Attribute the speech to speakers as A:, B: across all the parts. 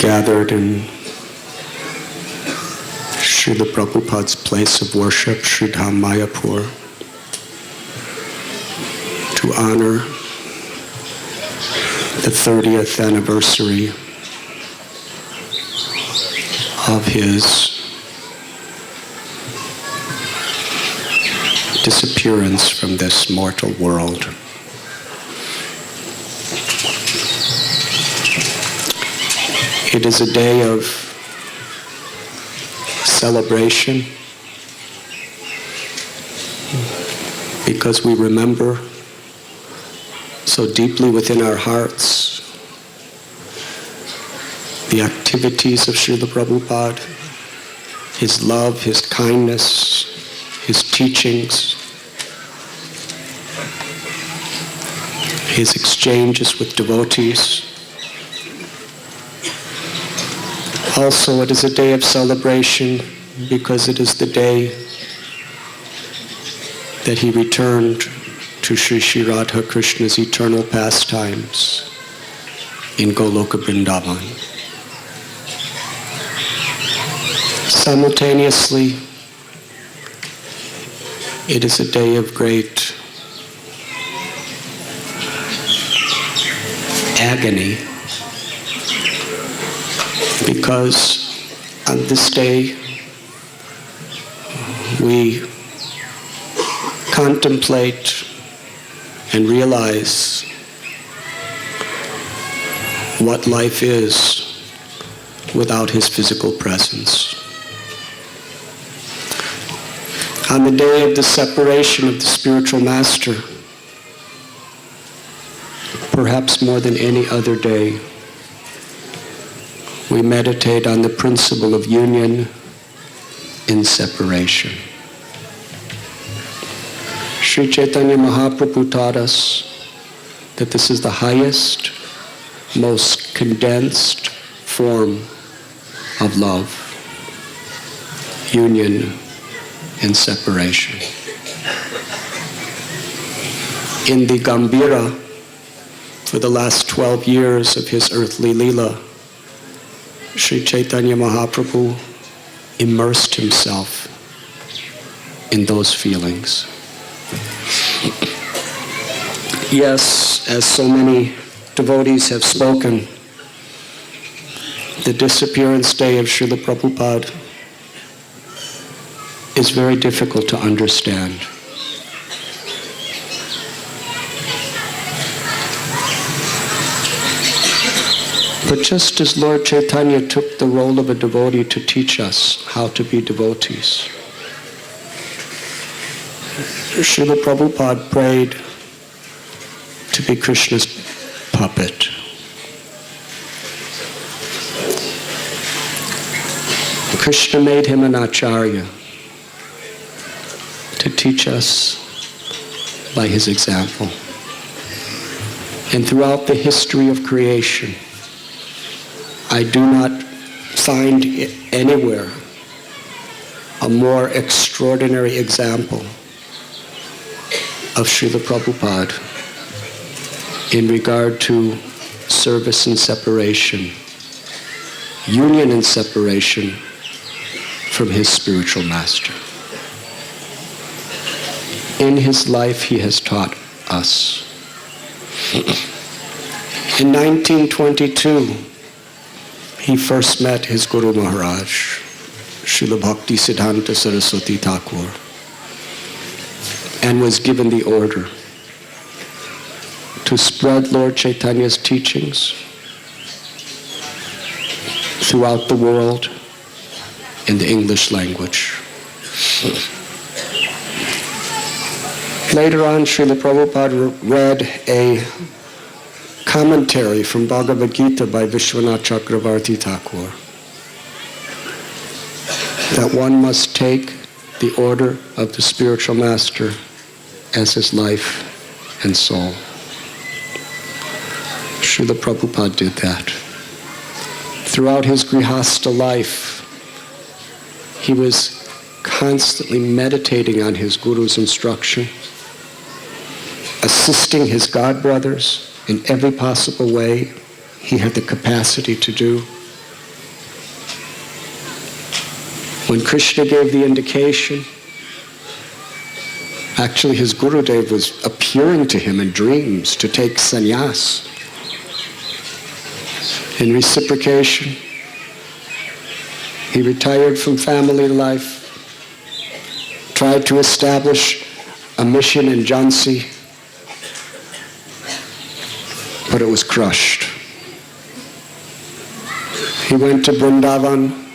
A: gathered in Srila Prabhupada's place of worship, Sri Mayapur, to honor the 30th anniversary of his disappearance from this mortal world. It is a day of celebration because we remember so deeply within our hearts the activities of Srila Prabhupada, his love, his kindness, his teachings, his exchanges with devotees. Also, it is a day of celebration because it is the day that he returned to Sri Sri Radha Krishna's eternal pastimes in Goloka Vrindavan. Simultaneously, it is a day of great agony because on this day we contemplate and realize what life is without his physical presence. On the day of the separation of the spiritual master, perhaps more than any other day, we meditate on the principle of union in separation. Sri Chaitanya Mahaprabhu taught us that this is the highest, most condensed form of love, union in separation. In the Gambhira, for the last 12 years of his earthly Leela, Sri Chaitanya Mahaprabhu immersed himself in those feelings. Yes, as so many devotees have spoken, the disappearance day of Srila Prabhupada is very difficult to understand. But just as Lord Chaitanya took the role of a devotee to teach us how to be devotees, Srila Prabhupada prayed to be Krishna's puppet. Krishna made him an acharya to teach us by his example. And throughout the history of creation, I do not find anywhere a more extraordinary example of Srila Prabhupada in regard to service and separation, union and separation from his spiritual master. In his life, he has taught us. In 1922, he first met his Guru Maharaj, Srila Bhakti Siddhanta Saraswati Thakur, and was given the order to spread Lord Chaitanya's teachings throughout the world in the English language. Later on, Srila Prabhupada read a commentary from Bhagavad Gita by Vishwanath Chakravarti Thakur that one must take the order of the spiritual master as his life and soul. Srila Prabhupada did that. Throughout his Grihastha life, he was constantly meditating on his Guru's instruction, assisting his god brothers in every possible way he had the capacity to do, When Krishna gave the indication, actually his Gurudev was appearing to him in dreams to take sannyas. In reciprocation, he retired from family life, tried to establish a mission in Jhansi, but it was crushed. He went to Vrindavan,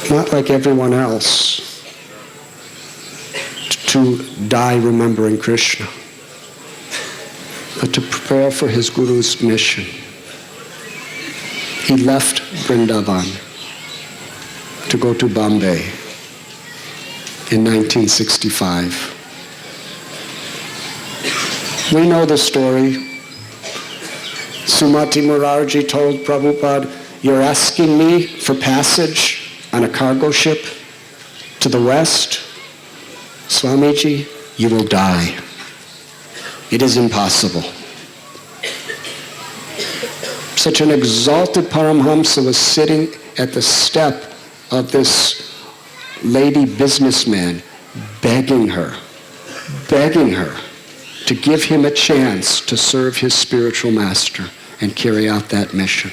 A: not like everyone else, to die remembering Krishna, but to prepare for his Guru's mission. He left Vrindavan to go to Bombay in 1965. We know the story. Sumati Murarji told Prabhupada, "You're asking me for passage on a cargo ship to the West? Swamiji, you will die. It is impossible." Such an exalted Paramhamsa was sitting at the step of this lady businessman, begging her to give him a chance to serve his spiritual master and carry out that mission.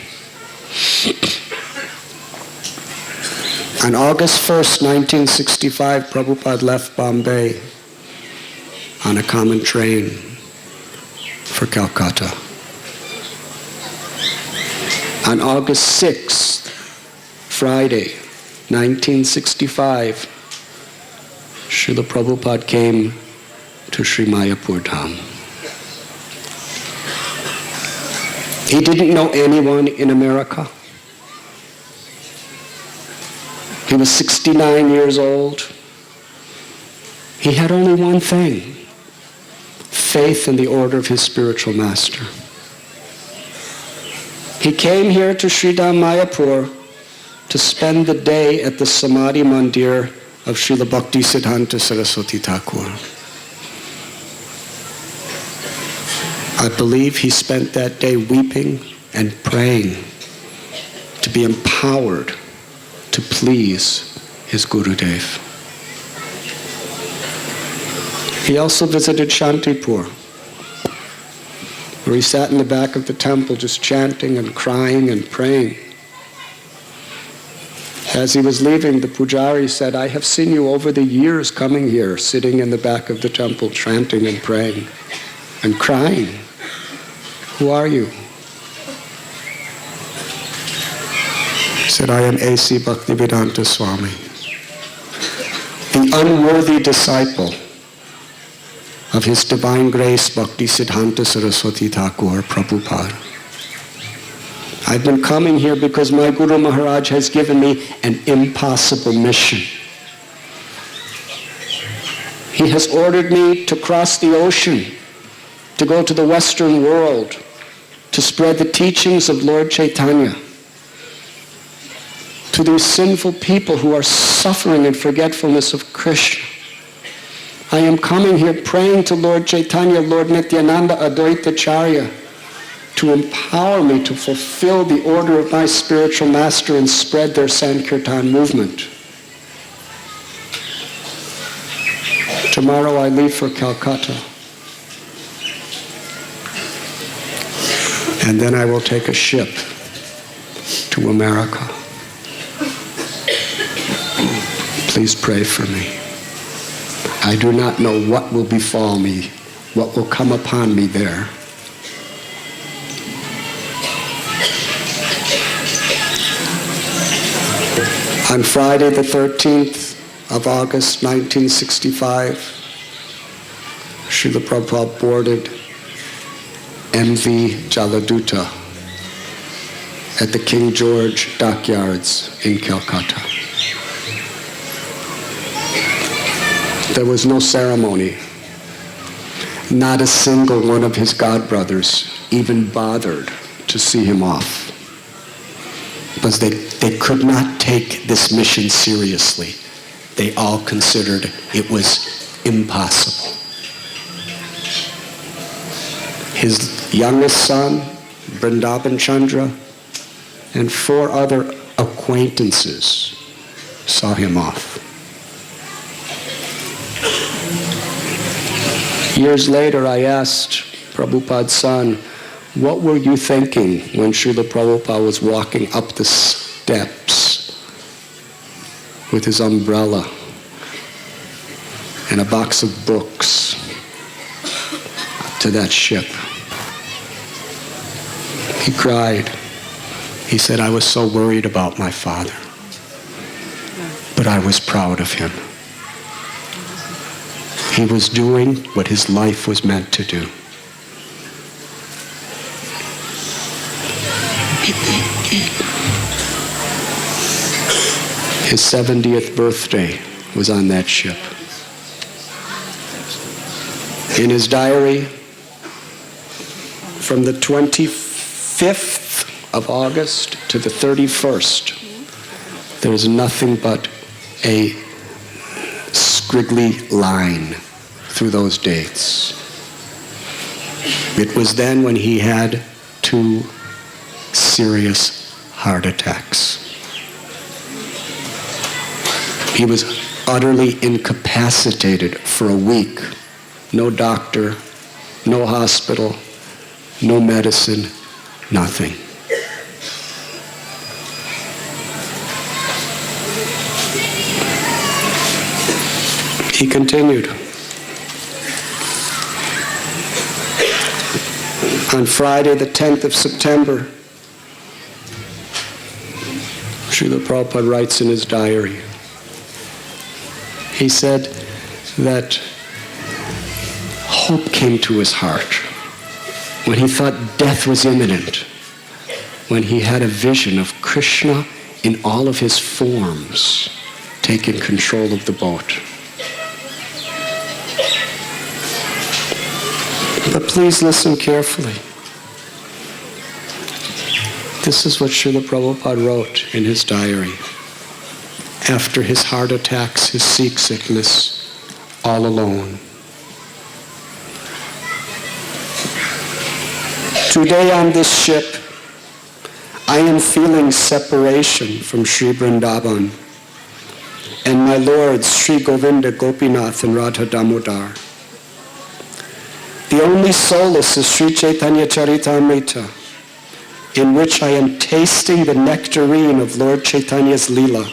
A: On August 1st, 1965, Prabhupada left Bombay on a common train for Calcutta. On August 6th, Friday, 1965, Srila Prabhupada came to Sri Mayapur Dham. He didn't know anyone in America. He was 69 years old. He had only one thing: faith in the order of his spiritual master. He came here to Sridham Mayapur to spend the day at the Samadhi Mandir of Srila Bhaktisiddhanta Saraswati Thakur. I believe he spent that day weeping and praying to be empowered to please his Gurudev. He also visited Shantipur, where he sat in the back of the temple just chanting and crying and praying. As he was leaving, the pujari said, "I have seen you over the years coming here, sitting in the back of the temple, chanting and praying and crying. Who are you?" He said, "I am A.C. Bhaktivedanta Swami, the unworthy disciple of His Divine Grace Bhaktisiddhanta Saraswati Thakur Prabhupada. I've been coming here because my Guru Maharaj has given me an impossible mission. He has ordered me to cross the ocean, to go to the Western world, to spread the teachings of Lord Chaitanya to these sinful people who are suffering in forgetfulness of Krishna. I am coming here praying to Lord Chaitanya, Lord Nityananda, Advaita Acharya, to empower me to fulfill the order of my spiritual master and spread their Sankirtan movement. Tomorrow I leave for Calcutta. And then I will take a ship to America. Please pray for me. I do not know what will befall me, what will come upon me there. On Friday the 13th of August 1965, Srila Prabhupada boarded MV Jaladuta at the King George dockyards in Calcutta. There was no ceremony. Not a single one of his godbrothers even bothered to see him off, because they could not take this mission seriously. They all considered it was impossible. His youngest son, Vrindavan Chandra, and 4 other acquaintances saw him off. Years later, I asked Prabhupada's son, what were you thinking when Srila Prabhupada was walking up the steps with his umbrella and a box of books to that ship? He cried. He said, I was so worried about my father, but I was proud of him. He was doing what his life was meant to do. His 70th birthday was on that ship. In his diary, from the 25th of August to the 31st, there is nothing but a squiggly line through those dates. It was then when he had 2 serious heart attacks. He was utterly incapacitated for a week. No doctor, no hospital, no medicine, nothing. He continued. On Friday, the 10th of September, Srila Prabhupada writes in his diary, he said that hope came to his heart when he thought death was imminent, when he had a vision of Krishna in all of his forms taking control of the boat. But please listen carefully. This is what Srila Prabhupada wrote in his diary after his heart attacks, his seasickness, all alone. Today on this ship, I am feeling separation from Sri Vrindavan and my lords Sri Govinda, Gopinath, and Radha Damodar. The only solace is Sri Chaitanya Charitamrita, in which I am tasting the nectarine of Lord Chaitanya's Leela.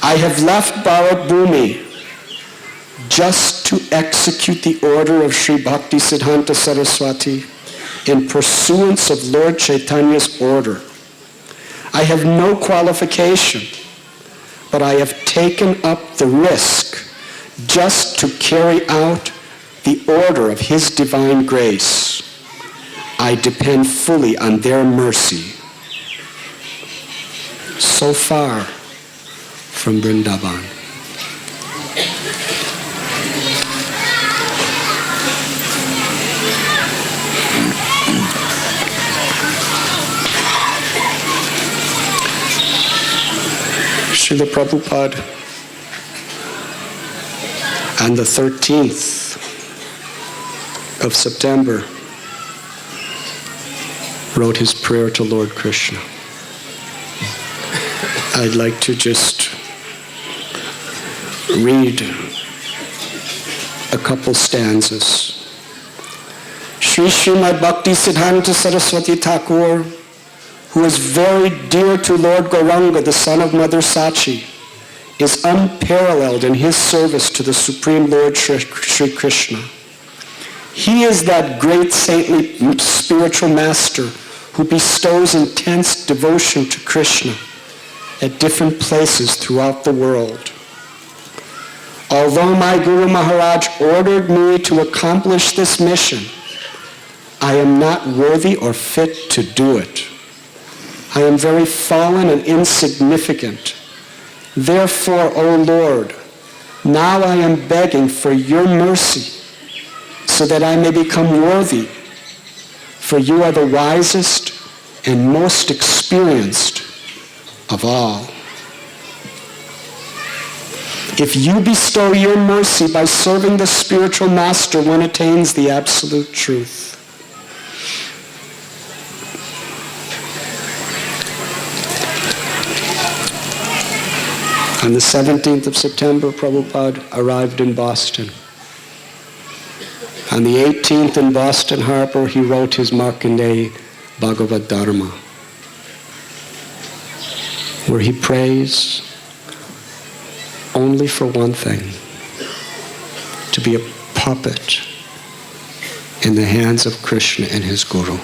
A: I have left Bharat Bhumi just to execute the order of Sri Bhakti Siddhanta Saraswati in pursuance of Lord Chaitanya's order. I have no qualification, but I have taken up the risk just to carry out the order of His divine grace. I depend fully on their mercy. So far from Vrindavan. Srila Prabhupada on the 13th of September wrote his prayer to Lord Krishna. I'd like to just read a couple stanzas. Sri Srimad Bhakti Siddhanta Saraswati Thakur, who is very dear to Lord Gauranga, the son of Mother Sachi, is unparalleled in his service to the Supreme Lord Sri Krishna. He is that great saintly spiritual master who bestows intense devotion to Krishna at different places throughout the world. Although my Guru Maharaj ordered me to accomplish this mission, I am not worthy or fit to do it. I am very fallen and insignificant. Therefore, O Lord, now I am begging for your mercy so that I may become worthy, for you are the wisest and most experienced of all. If you bestow your mercy by serving the spiritual master, one attains the absolute truth. On the 17th of September, Prabhupada arrived in Boston. On the 18th in Boston Harbor, he wrote his Markandeya Bhagavad Dharma, where he prays only for one thing: to be a puppet in the hands of Krishna and his Guru.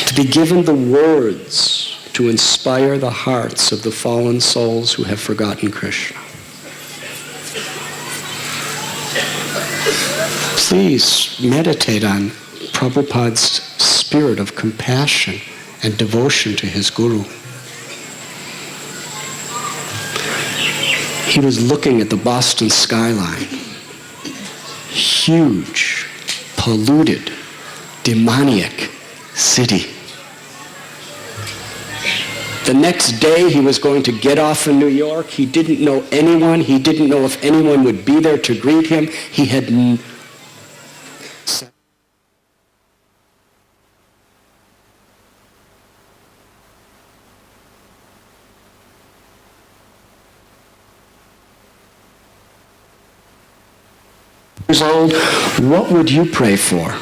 A: To be given the words to inspire the hearts of the fallen souls who have forgotten Krishna. Please meditate on Prabhupada's spirit of compassion and devotion to his Guru. He was looking at the Boston skyline. Huge, polluted, demoniac city. The next day he was going to get off in New York. He didn't know anyone. He didn't know if anyone would be there to greet him. He had years old. What would you pray for?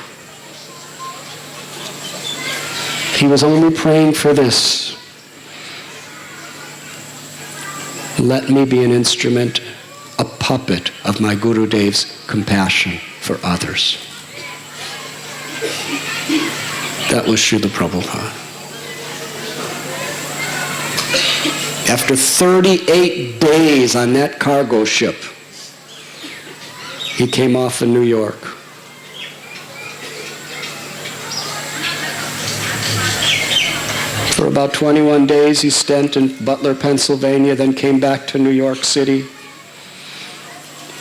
A: He was only praying for this: let me be an instrument, a puppet of my Gurudev's compassion for others. That was Srila Prabhupada. After 38 days on that cargo ship, he came off in New York. For about 21 days he spent in Butler, Pennsylvania, then came back to New York City.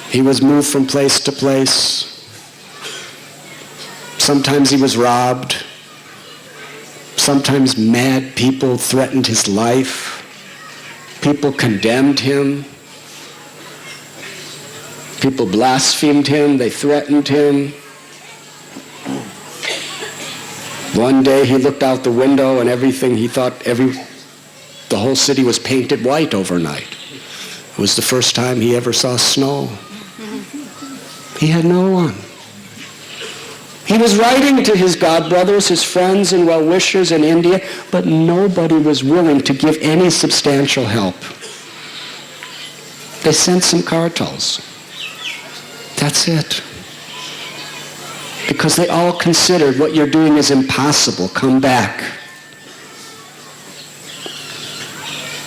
A: He was moved from place to place. Sometimes he was robbed. Sometimes mad people threatened his life. People condemned him. People blasphemed him. They threatened him. One day he looked out the window and everything, he thought the whole city was painted white overnight. It was the first time he ever saw snow. He had no one. He was writing to his godbrothers, his friends and well-wishers in India, but nobody was willing to give any substantial help. They sent some kartals. That's it. Because they all considered what you're doing is impossible. Come back.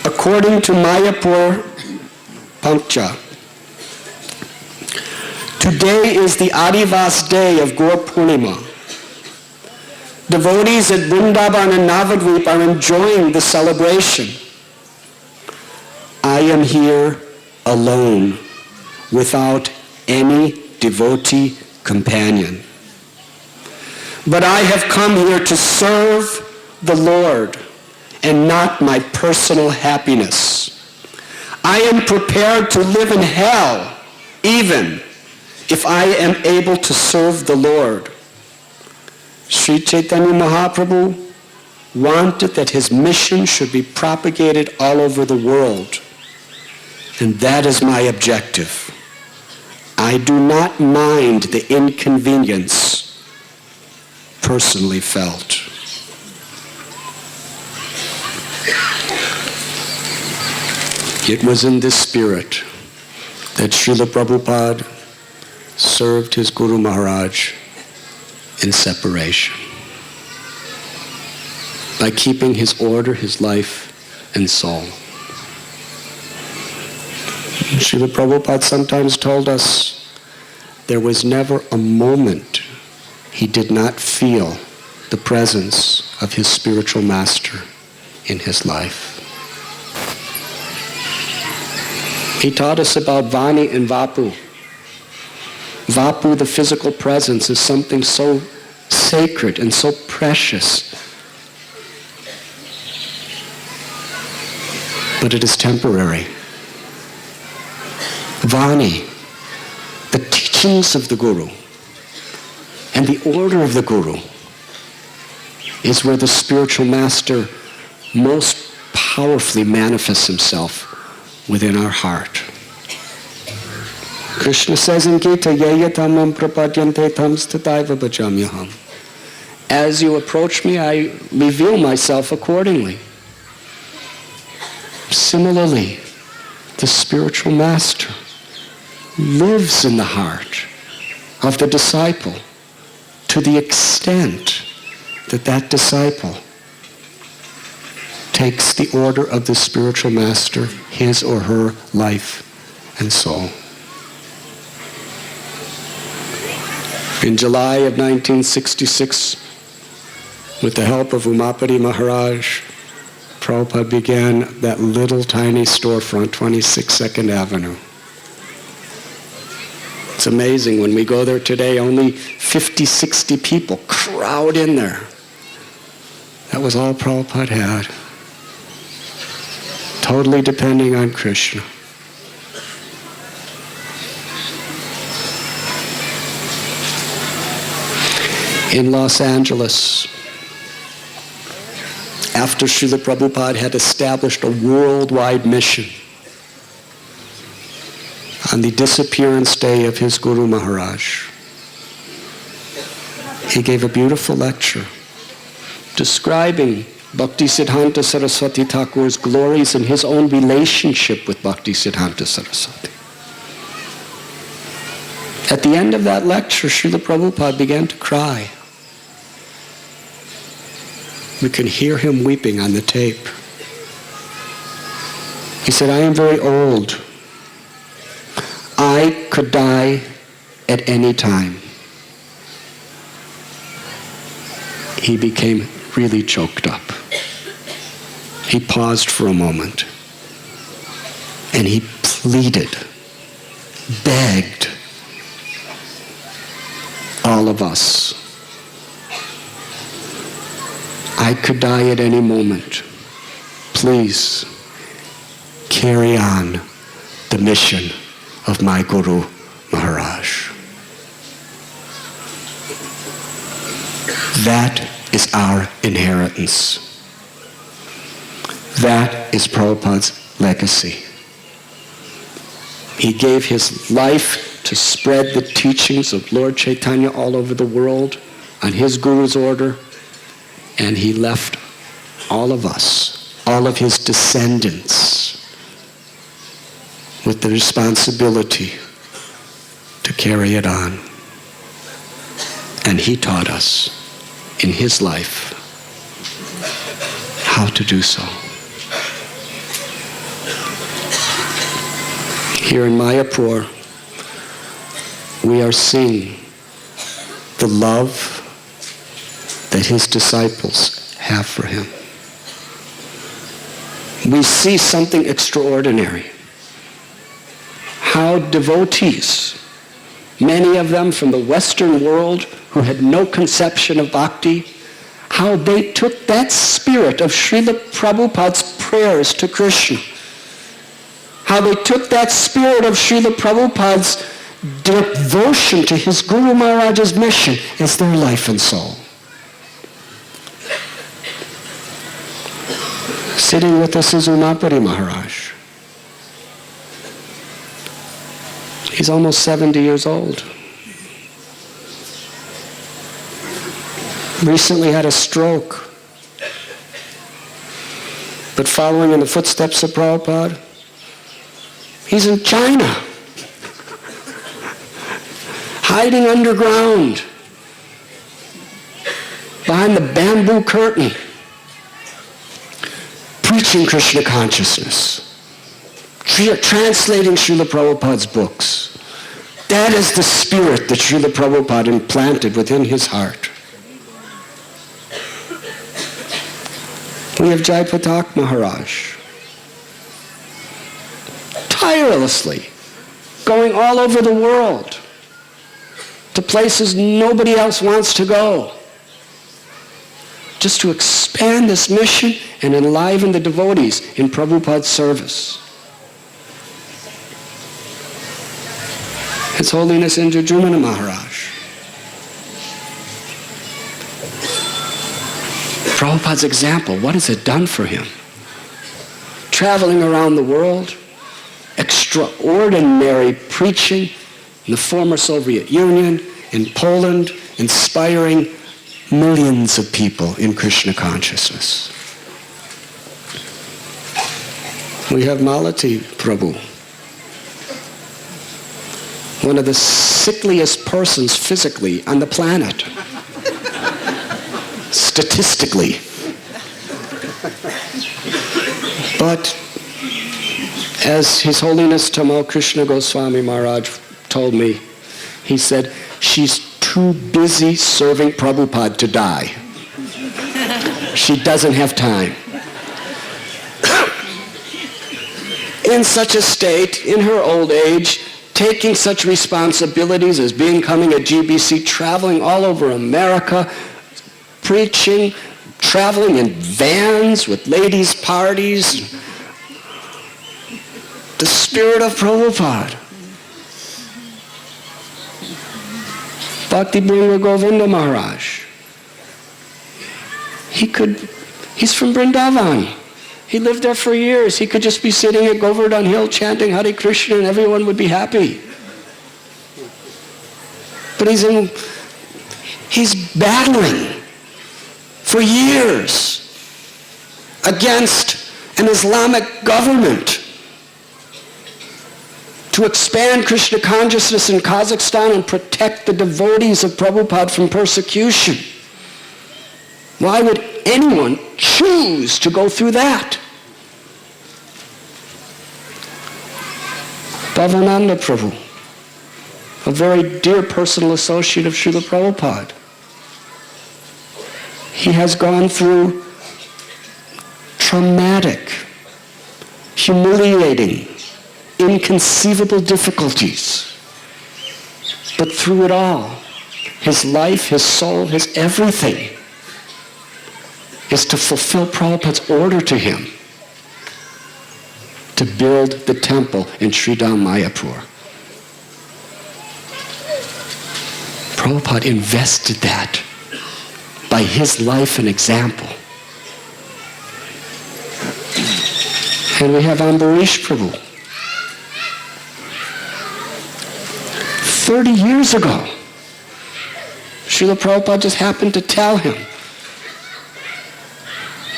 A: According to Mayapur Pankcha, today is the Adivas day of Gaur Purnima. Devotees at Vrindavan and Navadvip are enjoying the celebration. I am here alone, without any devotee companion. But I have come here to serve the Lord and not my personal happiness. I am prepared to live in hell even if I am able to serve the Lord. Sri Chaitanya Mahaprabhu wanted that his mission should be propagated all over the world. And that is my objective. I do not mind the inconvenience personally felt. It was in this spirit that Srila Prabhupada served his Guru Maharaj in separation, by keeping his order, his life, and soul. Srila Prabhupada sometimes told us there was never a moment he did not feel the presence of his spiritual master in his life. He taught us about Vani and Vapu. Vapu, the physical presence, is something so sacred and so precious. But it is temporary. Vani, the teachings of the Guru, and the order of the Guru is where the spiritual master most powerfully manifests himself within our heart. Krishna says in Gita, Yayatamam prapadyante tam stataiva bhajamyaham. As you approach me, I reveal myself accordingly. Similarly, the spiritual master lives in the heart of the disciple to the extent that that disciple takes the order of the spiritual master, his or her life and soul. In July of 1966, with the help of Umapati Maharaj, Prabhupada began that little tiny storefront, 26 2nd Avenue. It's amazing, when we go there today, only 50, 60 people crowd in there. That was all Prabhupada had. Totally depending on Krishna. In Los Angeles, after Srila Prabhupada had established a worldwide mission, on the disappearance day of his Guru Maharaj, he gave a beautiful lecture describing Bhaktisiddhanta Saraswati Thakur's glories in his own relationship with Bhaktisiddhanta Saraswati. At the end of that lecture, Srila Prabhupada began to cry. We can hear him weeping on the tape. He said, I am very old. I could die at any time. He became really choked up. He paused for a moment and he pleaded, begged all of us. I could die at any moment. Please carry on the mission of my Guru Maharaj. That is our inheritance. That is Prabhupada's legacy. He gave his life to spread the teachings of Lord Chaitanya all over the world on his Guru's order, and he left all of us, all of his descendants, with the responsibility to carry it on. And he taught us in his life how to do so. Here in Mayapur, we are seeing the love that his disciples have for him. We see something extraordinary. How devotees, many of them from the Western world who had no conception of bhakti, how they took that spirit of Srila Prabhupada's prayers to Krishna, how they took that spirit of Srila Prabhupada's devotion to his Guru Maharaj's mission as their life and soul. Sitting with us is Umapati Maharaj. He's almost 70 years old. Recently had a stroke. But following in the footsteps of Prabhupada, he's in China, hiding underground, behind the bamboo curtain, preaching Krishna consciousness, translating Srila Prabhupada's books. That is the spirit that Srila Prabhupada implanted within his heart. We have Jai Patak Maharaj, tirelessly going all over the world to places nobody else wants to go, just to expand this mission and enliven the devotees in Prabhupada's service. His Holiness Indrajumna Maharaj, Prabhupada's example, what has it done for him? Traveling around the world, extraordinary preaching in the former Soviet Union, in Poland, inspiring millions of people in Krishna consciousness. We have Malati Prabhu, one of the sickliest persons physically on the planet, statistically. But as His Holiness Tamal Krishna Goswami Maharaj told me, he said, she's too busy serving Prabhupada to die. She doesn't have time. In such a state, in her old age, taking such responsibilities as becoming a GBC, traveling all over America, preaching, traveling in vans with ladies' parties. The spirit of Prabhupada. Bhakti Bringa Govinda Maharaj. He's from Vrindavan. He lived there for years. He could just be sitting at Govardhan Hill chanting Hare Krishna and everyone would be happy. But he's battling for years against an Islamic government to expand Krishna consciousness in Kazakhstan and protect the devotees of Prabhupada from persecution. Why would anyone choose to go through that? Bhavananda Prabhu, a very dear personal associate of Srila Prabhupada. He has gone through traumatic, humiliating, inconceivable difficulties. But through it all, his life, his soul, his everything is to fulfill Prabhupada's order to him to build the temple in Sridham Mayapur. Prabhupada invested that by his life and example. And we have Ambarish Prabhu. 30 years ago, Srila Prabhupada just happened to tell him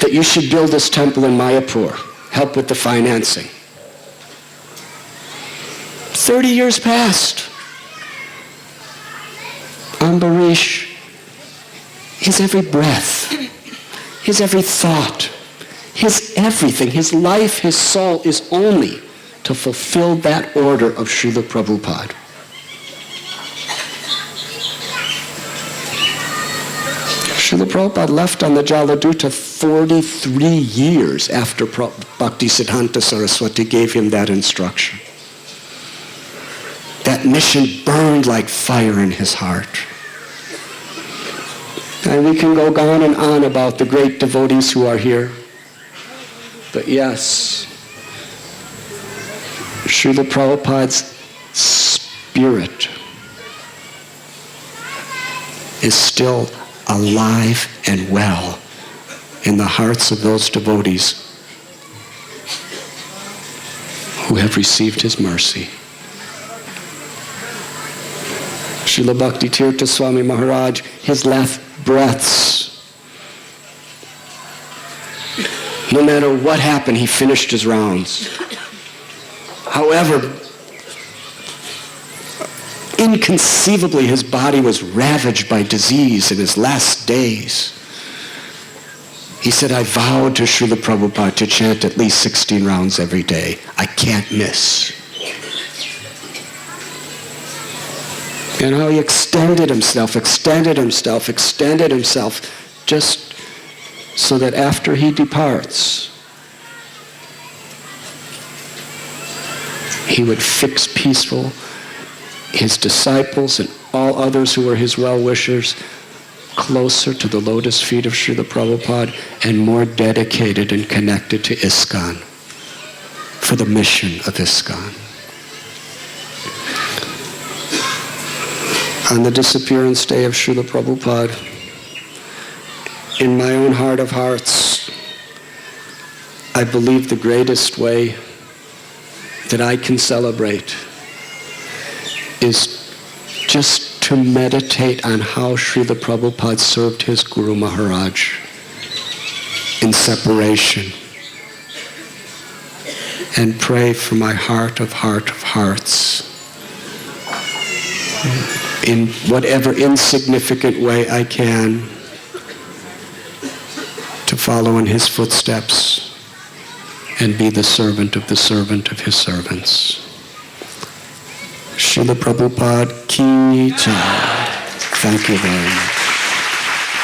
A: that you should build this temple in Mayapur, help with the financing. 30 years passed. Ambarish, his every breath, his every thought, his everything, his life, his soul is only to fulfill that order of Srila Prabhupada. Srila Prabhupada left on the Jaladuta 43 years after Bhaktisiddhanta Saraswati gave him that instruction. That mission burned like fire in his heart. And we can go on and on about the great devotees who are here. But yes, Srila Prabhupada's spirit is still alive and well in the hearts of those devotees who have received his mercy. Srila Bhakti Tirtha Swami Maharaj, his last breaths, no matter what happened, he finished his rounds. However, inconceivably, his body was ravaged by disease in his last days. He said, I vowed to Srila Prabhupada to chant at least 16 rounds every day. I can't miss. And how he extended himself, just so that after he departs, he would fix peaceful his disciples and all others who were his well-wishers closer to the lotus feet of Srila Prabhupada and more dedicated and connected to ISKCON for the mission of ISKCON. On the disappearance day of Srila Prabhupada, in my own heart of hearts, I believe the greatest way that I can celebrate is just to meditate on how Srila Prabhupada served his Guru Maharaj in separation, and pray for my heart of hearts, in whatever insignificant way I can, to follow in his footsteps and be the servant of his servants. Srila Prabhupada ki jai. Thank you very much.